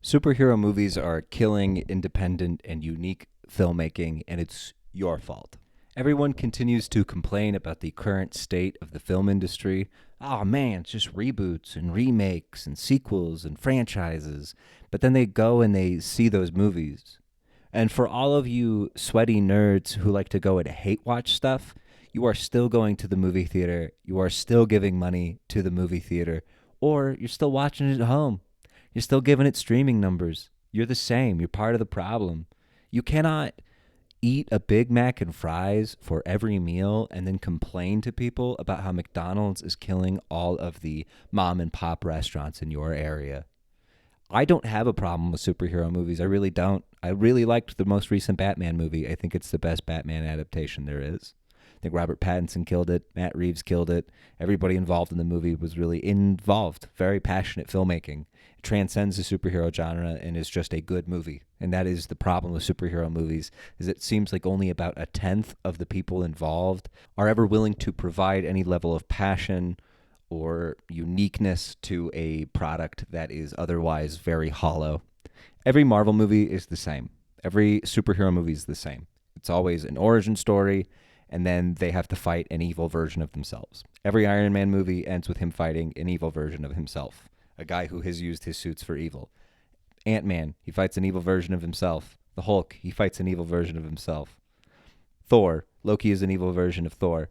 Superhero movies are killing independent and unique filmmaking, and it's your fault. Everyone continues to complain about the current state of the film industry. Oh man, it's just reboots and remakes and sequels and franchises. But then they go and they see those movies. And for all of you sweaty nerds who like to go and hate watch stuff, you are still going to the movie theater. You are still giving money to the movie theater, or you're still watching it at home. You're still giving it streaming numbers. You're the same. You're part of the problem. You cannot eat a Big Mac and fries for every meal and then complain to people about how McDonald's is killing all of the mom and pop restaurants in your area. I don't have a problem with superhero movies. I really don't. I really liked the most recent Batman movie. I think it's the best Batman adaptation there is. I think Robert Pattinson killed it. Matt Reeves killed it. Everybody involved in the movie was really involved. Very passionate filmmaking. It transcends the superhero genre and is just a good movie. And that is the problem with superhero movies, is it seems like only about a tenth of the people involved are ever willing to provide any level of passion or uniqueness to a product that is otherwise very hollow. Every Marvel movie is the same. Every superhero movie is the same. It's always an origin story, and then they have to fight an evil version of themselves. Every Iron Man movie ends with him fighting an evil version of himself, a guy who has used his suits for evil. Ant-Man, he fights an evil version of himself. The Hulk, he fights an evil version of himself. Thor, Loki is an evil version of Thor.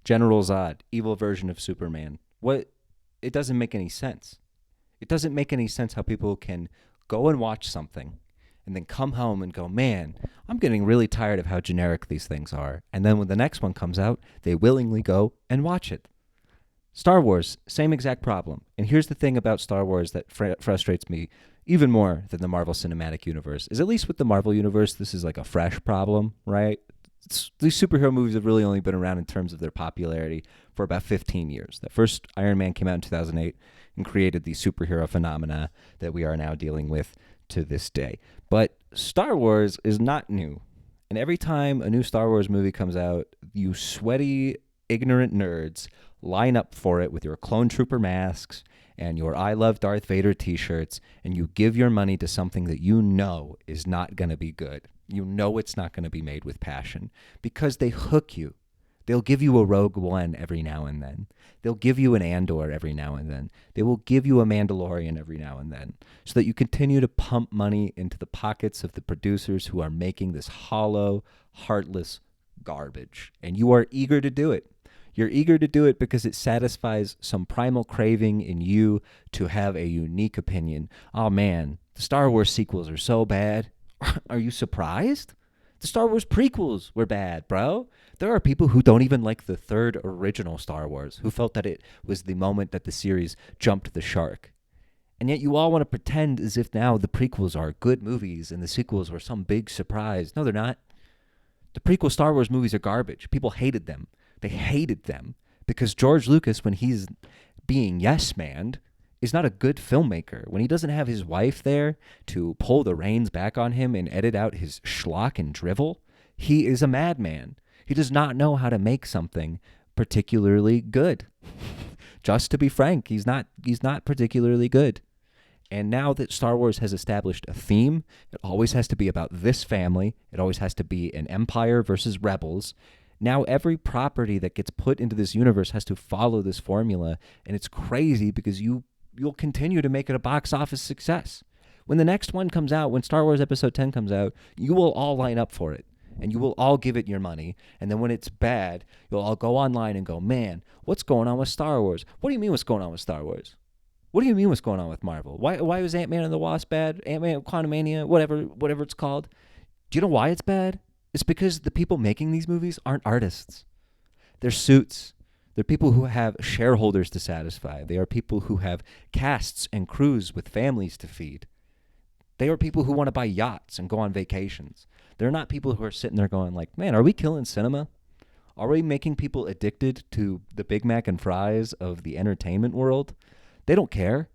General Zod, evil version of Superman. What? It doesn't make any sense. It doesn't make any sense how people can go and watch something and then come home and go, man, I'm getting really tired of how generic these things are. And then when the next one comes out, they willingly go and watch it. Star Wars, same exact problem. And here's the thing about Star Wars that frustrates me even more than the Marvel Cinematic Universe, is at least with the Marvel Universe, this is like a fresh problem, right? These superhero movies have really only been around in terms of their popularity for about 15 years. The first Iron Man came out in 2008 and created the superhero phenomena that we are now dealing with to this day. But Star Wars is not new. And every time a new Star Wars movie comes out, you sweaty, ignorant nerds line up for it with your clone trooper masks and your I Love Darth Vader t-shirts, and you give your money to something that you know is not going to be good. You know it's not going to be made with passion because they hook you. They'll give you a Rogue One every now and then. They'll give you an Andor every now and then. They will give you a Mandalorian every now and then so that you continue to pump money into the pockets of the producers who are making this hollow, heartless garbage. And you are eager to do it. You're eager to do it because it satisfies some primal craving in you to have a unique opinion. Oh man, the Star Wars sequels are so bad. Are you surprised? The Star Wars prequels were bad, bro. There are people who don't even like the third original Star Wars, who felt that it was the moment that the series jumped the shark. And yet you all want to pretend as if now the prequels are good movies and the sequels were some big surprise. No, they're not. The prequel Star Wars movies are garbage. People hated them. They hated them because George Lucas, when he's being yes-manned, is not a good filmmaker. When he doesn't have his wife there to pull the reins back on him and edit out his schlock and drivel, he is a madman. He does not know how to make something particularly good. Just to be frank, he's not particularly good. And now that Star Wars has established a theme, it always has to be about this family. It always has to be an empire versus rebels. Now every property that gets put into this universe has to follow this formula, and it's crazy because you'll continue to make it a box office success. When the next one comes out, when Star Wars Episode 10 comes out, you will all line up for it, and you will all give it your money, and then when it's bad, you'll all go online and go, man, what's going on with Star Wars? What do you mean what's going on with Star Wars? What do you mean what's going on with Marvel? Why was Ant-Man and the Wasp bad? Ant-Man, Quantumania, whatever it's called. Do you know why it's bad? It's because the people making these movies aren't artists. They're suits. They're people who have shareholders to satisfy. They are people who have casts and crews with families to feed. They are people who want to buy yachts and go on vacations. They're not people who are sitting there going like, man, are we killing cinema? Are we making people addicted to the Big Mac and fries of the entertainment world? They don't care.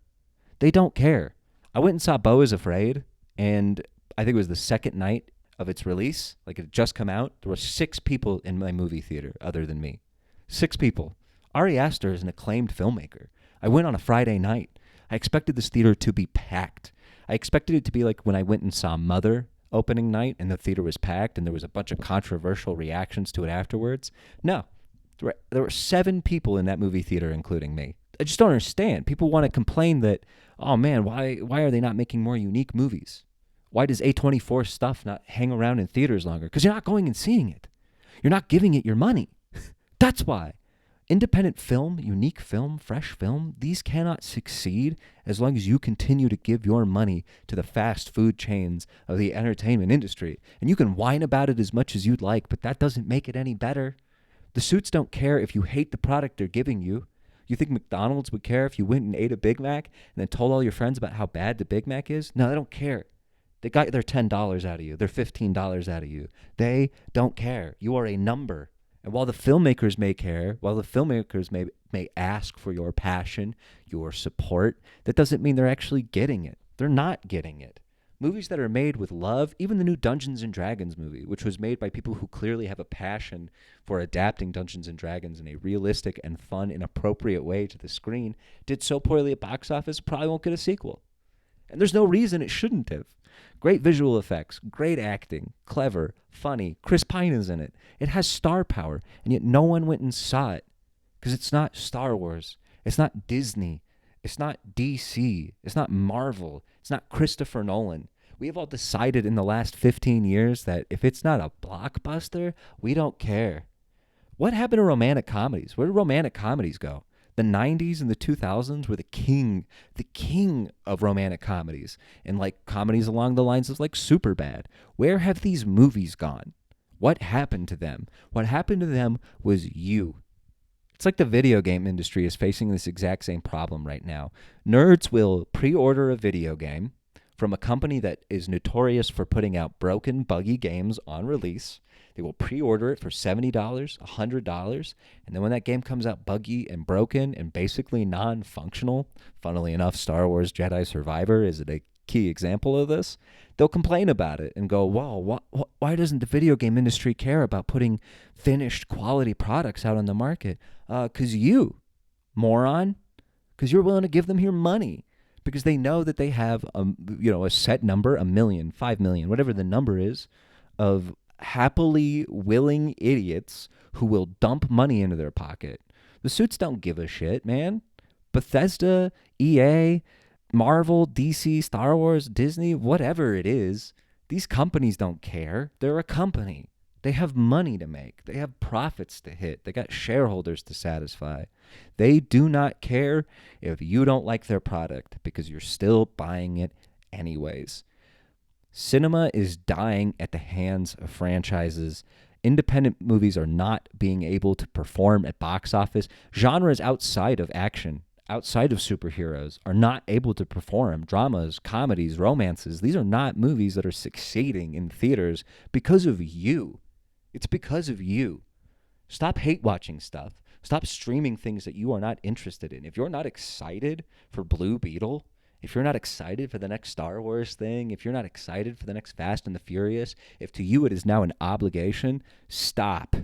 They don't care. I went and saw Beau is Afraid, and I think it was the second night of its release, like it had just come out. There were 6 people in my movie theater other than me. 6 people. Ari Aster is an acclaimed filmmaker. I went on a Friday night. I expected this theater to be packed. I expected it to be like when I went and saw Mother opening night and the theater was packed and there was a bunch of controversial reactions to it afterwards. No, there were 7 people in that movie theater, including me. I just don't understand. People want to complain that, oh man, why are they not making more unique movies? Why does A24 stuff not hang around in theaters longer? Because you're not going and seeing it. You're not giving it your money. That's why. Independent film, unique film, fresh film, these cannot succeed as long as you continue to give your money to the fast food chains of the entertainment industry. And you can whine about it as much as you'd like, but that doesn't make it any better. The suits don't care if you hate the product they're giving you. You think McDonald's would care if you went and ate a Big Mac and then told all your friends about how bad the Big Mac is? No, they don't care. They got their $10 out of you, their $15 out of you. They don't care. You are a number. And while the filmmakers may care, while the filmmakers may ask for your passion, your support, that doesn't mean they're actually getting it. They're not getting it. Movies that are made with love, even the new Dungeons and Dragons movie, which was made by people who clearly have a passion for adapting Dungeons and Dragons in a realistic and fun and appropriate way to the screen, did so poorly at box office, probably won't get a sequel. And there's no reason it shouldn't have. Great visual effects, great acting, clever, funny. Chris Pine is in it. It has star power, and yet no one went and saw it because it's not Star Wars. It's not Disney. It's not DC. It's not Marvel. It's not Christopher Nolan. We have all decided in the last 15 years that if it's not a blockbuster, we don't care. What happened to romantic comedies? Where did romantic comedies go? The 90s and the 2000s were the king of romantic comedies, and like comedies along the lines of like Superbad. Where have these movies gone? What happened to them? What happened to them was you. It's like the video game industry is facing this exact same problem right now. Nerds will pre-order a video game from a company that is notorious for putting out broken, buggy games on release. They will pre-order it for $70, $100, and then when that game comes out buggy and broken and basically non-functional, funnily enough, Star Wars Jedi Survivor is a key example of this, they'll complain about it and go, whoa, why doesn't the video game industry care about putting finished quality products out on the market? Because you, moron, because you're willing to give them your money. Because they know that they have a set number, 1 million, 5 million, whatever the number is, of happily willing idiots who will dump money into their pocket. The suits don't give a shit, man. Bethesda, EA, Marvel, DC, Star Wars, Disney, whatever it is, these companies don't care. They're a company. They have money to make. They have profits to hit. They got shareholders to satisfy. They do not care if you don't like their product because you're still buying it anyways. Cinema is dying at the hands of franchises. Independent movies are not being able to perform at box office. Genres outside of action, outside of superheroes, are not able to perform. Dramas, comedies, romances, these are not movies that are succeeding in theaters because of you. It's because of you. Stop hate watching stuff. Stop streaming things that you are not interested in. If you're not excited for Blue Beetle, if you're not excited for the next Star Wars thing, if you're not excited for the next Fast and the Furious, if to you it is now an obligation, stop.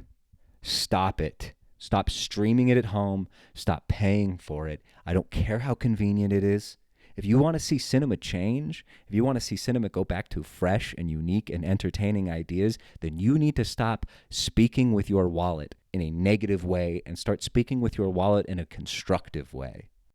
Stop it. Stop streaming it at home. Stop paying for it. I don't care how convenient it is. If you want to see cinema change, if you want to see cinema go back to fresh and unique and entertaining ideas, then you need to stop speaking with your wallet in a negative way and start speaking with your wallet in a constructive way.